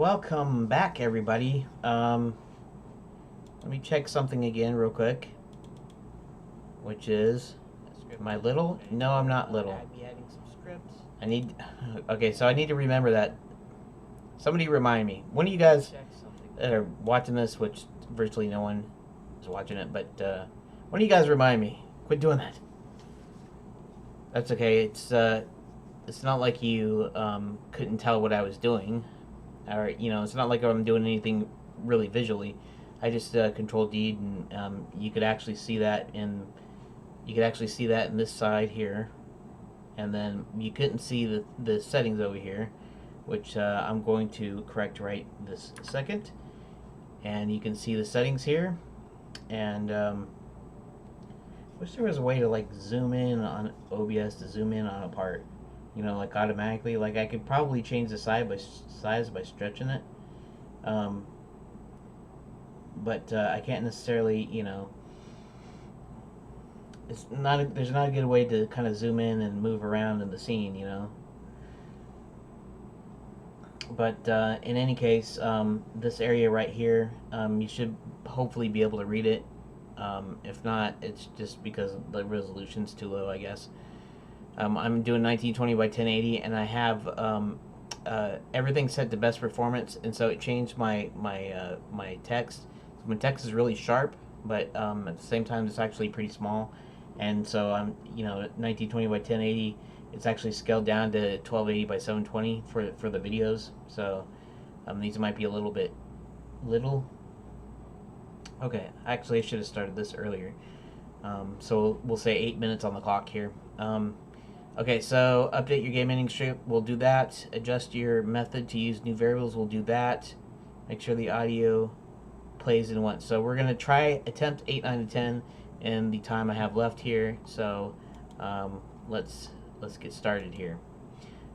Welcome back, everybody. Let me check something again real quick, which is my little. No, I'm not little. I'd be adding some scripts. I need. Okay, so I need to remember that. Somebody remind me. One of you guys Check something. that are watching this, which virtually no one is watching it, but one of you guys remind me. Quit doing that. That's okay. It's not like you couldn't tell what I was doing, or it's not like I'm doing anything really visually. I just control D, and you could actually see that in this side here, and then you couldn't see the settings over here, which I'm going to correct right this second, and you can see the settings here, and wish there was a way to like zoom in on OBS to zoom in on a part, like automatically. Like I could probably change the size by stretching it, but I can't necessarily, there's not a good way to kind of zoom in and move around in the scene, But in any case, this area right here, you should hopefully be able to read it. If not, it's just because the resolution's too low, I guess. I'm doing 1920 by 1080, and I have everything set to best performance, and so it changed my text. So my text is really sharp, but at the same time, it's actually pretty small. And so I'm, 1920 by 1080. It's actually scaled down to 1280 by 720 for the videos. So these might be a little bit little. Okay, actually I should have started this earlier. So we'll say 8 minutes on the clock here. Okay, so update your game ending script. We'll do that. Adjust your method to use new variables. We'll do that. Make sure the audio plays in once. So we're gonna attempt 8, 9, and 10 in the time I have left here. So let's get started here.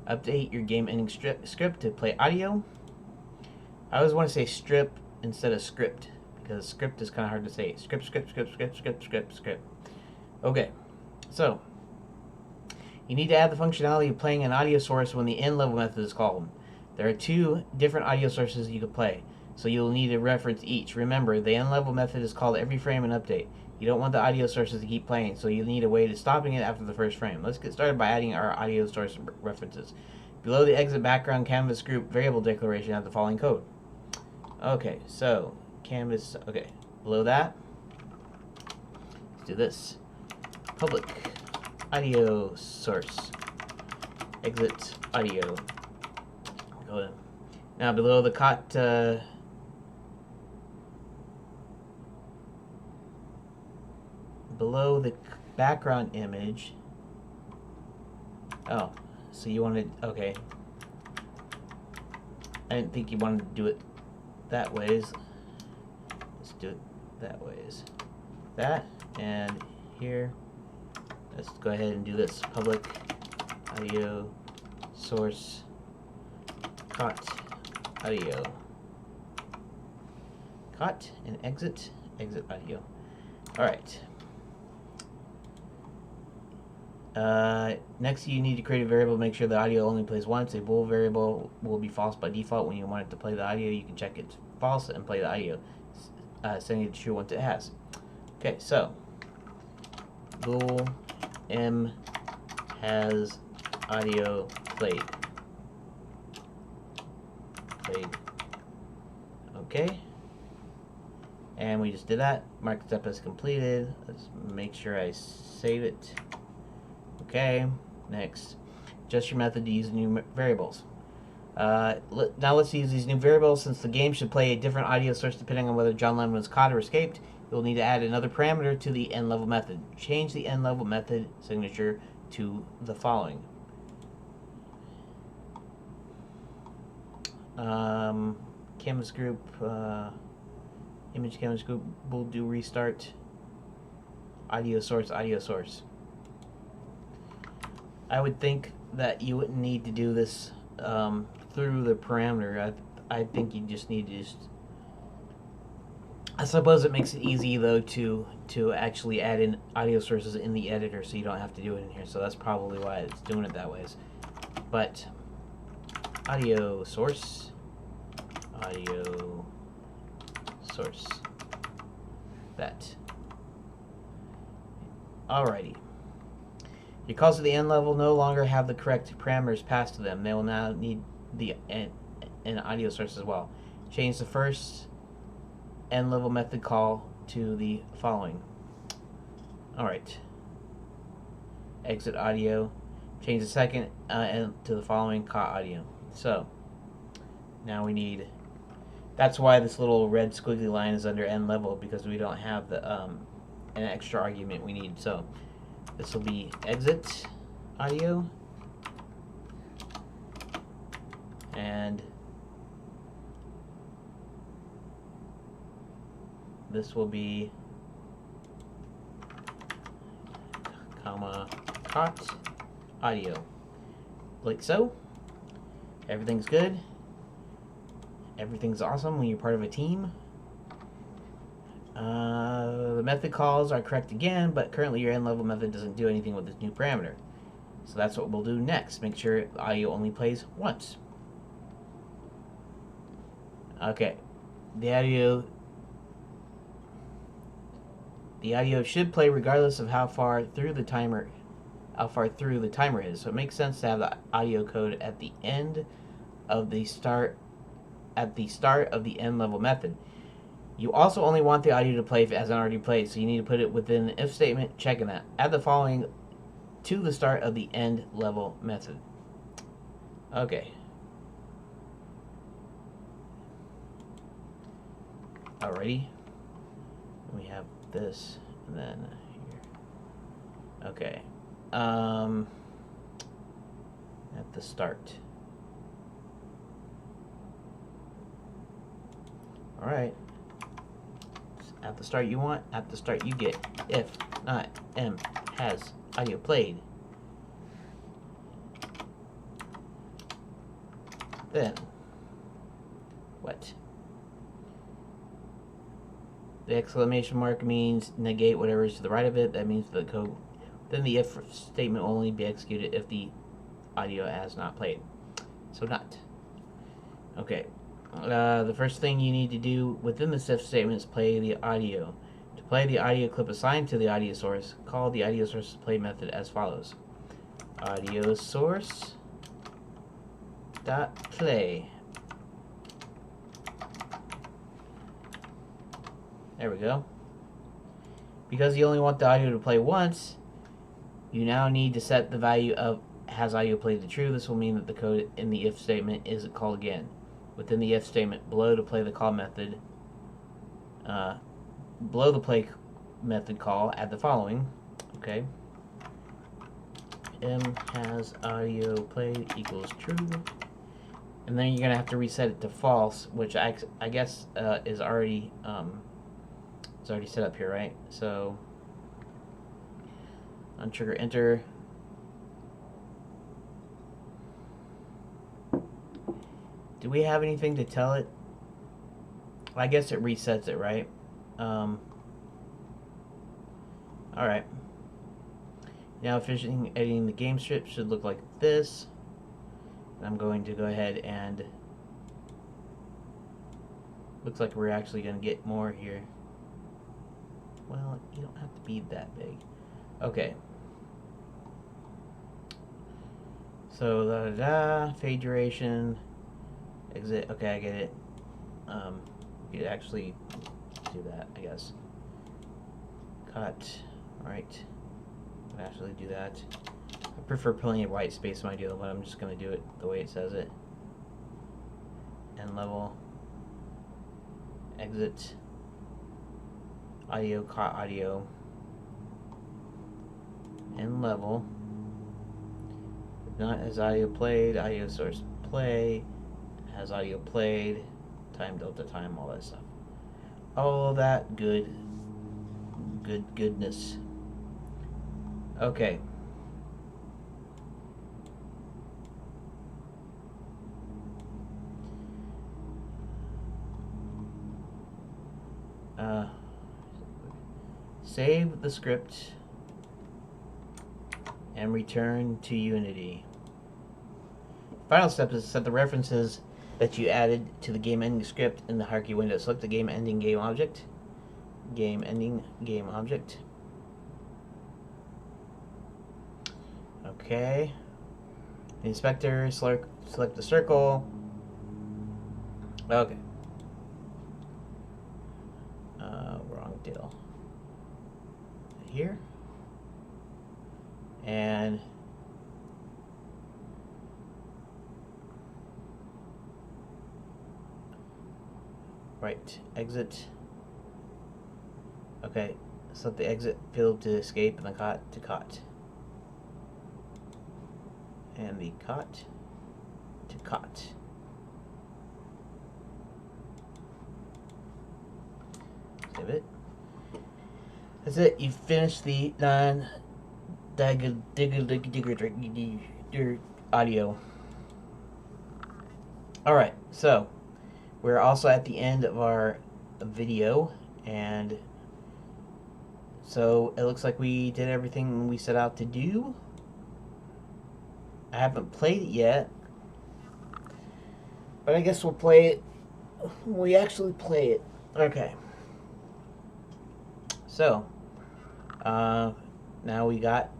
Update your game ending script to play audio. I always want to say strip instead of script, because script is kind of hard to say. Script. Okay, so you need to add the functionality of playing an audio source when the end level method is called. There are 2 different audio sources you can play, so you'll need to reference each. Remember, the end level method is called every frame and update. You don't want the audio sources to keep playing, so you need a way to stopping it after the first frame. Let's get started by adding our audio source references. Below the exit background canvas group variable declaration, add the following code. Okay, so canvas, okay, below that, let's do this. Public audio source, exit audio. Go in. Now below the below the background image. Oh, so you wanted, okay. I didn't think you wanted to do it that ways. Let's do it that ways. That, and here, let's go ahead and do this. Public audio source caught audio. Caught and exit audio. Alright. Next, you need to create a variable. Make sure the audio only plays once. A bool variable will be false by default. When you want it to play the audio, you can check it's false and play the audio, setting it to true once it has. Okay, so bool m has audio played. Okay, and we just did that. Mark the step as completed. Let's make sure I save it. Okay, next, adjust your method to use new variables. Now let's use these new variables. Since the game should play a different audio source depending on whether John Lennon was caught or escaped, you'll need to add another parameter to the end level method. Change the end level method signature to the following. Canvas group, image canvas group, we'll do restart, audio source. I would think that you wouldn't need to do this through the parameter. I think you just need to I suppose it makes it easy though to actually add in audio sources in the editor, so you don't have to do it in here. So that's probably why it's doing it that way. But audio source audio source. That. Alrighty. Your calls to the end level no longer have the correct parameters passed to them. They will now need an audio source as well. Change the first end level method call to the following. Alright. Exit audio. Change the second end to the following caught audio. So now we need. That's why this little red squiggly line is under end level, because we don't have the an extra argument we need. So this will be exit audio, and this will be comma caught audio, like so. Everything's good. Everything's awesome when you're part of a team. The method calls are correct again, but currently your end level method doesn't do anything with this new parameter. So that's what we'll do next. Make sure the audio only plays once. Okay. The audio should play regardless of how far through the timer is. So it makes sense to have the audio code at the end of the start of the end level method. You also only want the audio to play if it hasn't already played, so you need to put it within the if statement, checking that. Add the following to the start of the end level method. Okay. Alrighty. We have this, and then here. Okay. At the start. Alright. At the start you want, at the start you get. If not, M has audio played. Then, what? The exclamation mark means negate whatever is to the right of it. That means the code. Then the if statement will only be executed if the audio has not played. So not. Okay. The first thing you need to do within this if statement is play the audio. To play the audio clip assigned to the audio source, call the audio source play method as follows. Audio source dot play. There we go. Because you only want the audio to play once, you now need to set the value of has audio played to true. This will mean that the code in the if statement isn't called again. Within the if statement, below to play the call method, below the play method call, add the following. Okay. M has audio played equals true. And then you're gonna have to reset it to false, which I guess is already set up here, right? So untrigger enter. Do we have anything to tell it? I guess it resets it, right? Alright. Now finishing editing the game strip should look like this. I'm going to go ahead and... Looks like we're actually going to get more here. Well, you don't have to be that big. Okay. So, fade duration... Exit. Okay, I get it. You actually do that, I guess. Cut. Alright. Actually do that. I prefer plenty of white space when I do it, but I'm just going to do it the way it says it. End level. Exit. Audio, caught audio. End level. If not, as audio played, audio source play. Has audio played, time delta time, all that stuff. All that goodness. Okay. Save the script and return to Unity. Final step is to set the references that you added to the game ending script in the hierarchy window. Select the game ending game object. Game ending game object. Okay. The inspector, select the circle. Okay. Wrong deal. Here. And right, exit. Okay, select the exit field to escape and the cot to cot. And the cot to cot. Save it. That's it. You finished the audio. Alright, so we're also at the end of our video, and so it looks like we did everything we set out to do. I haven't played it yet, but I guess we'll play it when we actually play it. Okay. So, now we got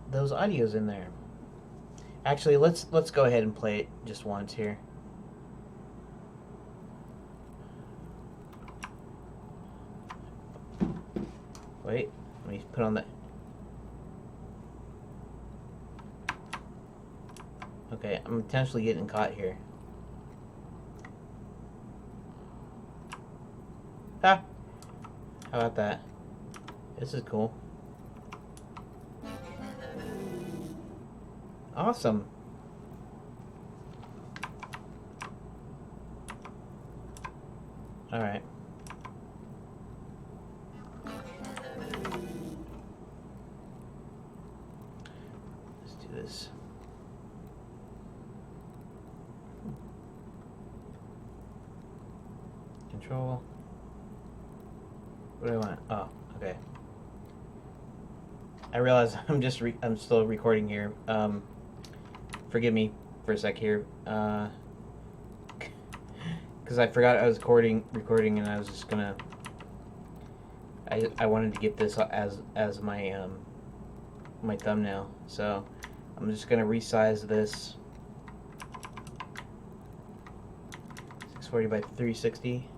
those audios in there. Actually, let's go ahead and play it just once here. Wait, let me put on the... Okay, I'm potentially getting caught here. Ah! How about that? This is cool. Awesome. Alright. Let's do this. Control. What do I want? Oh, okay. I realize I'm still recording here. Forgive me for a sec here. Because I forgot I was recording, and I was just gonna. I wanted to get this as my my thumbnail, so I'm just gonna resize this 640 by 360,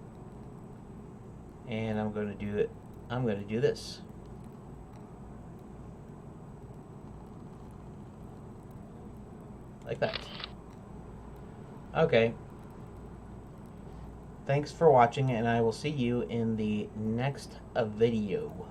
and I'm gonna do it. I'm gonna do this. Like that. Okay. Thanks for watching, and I will see you in the next video.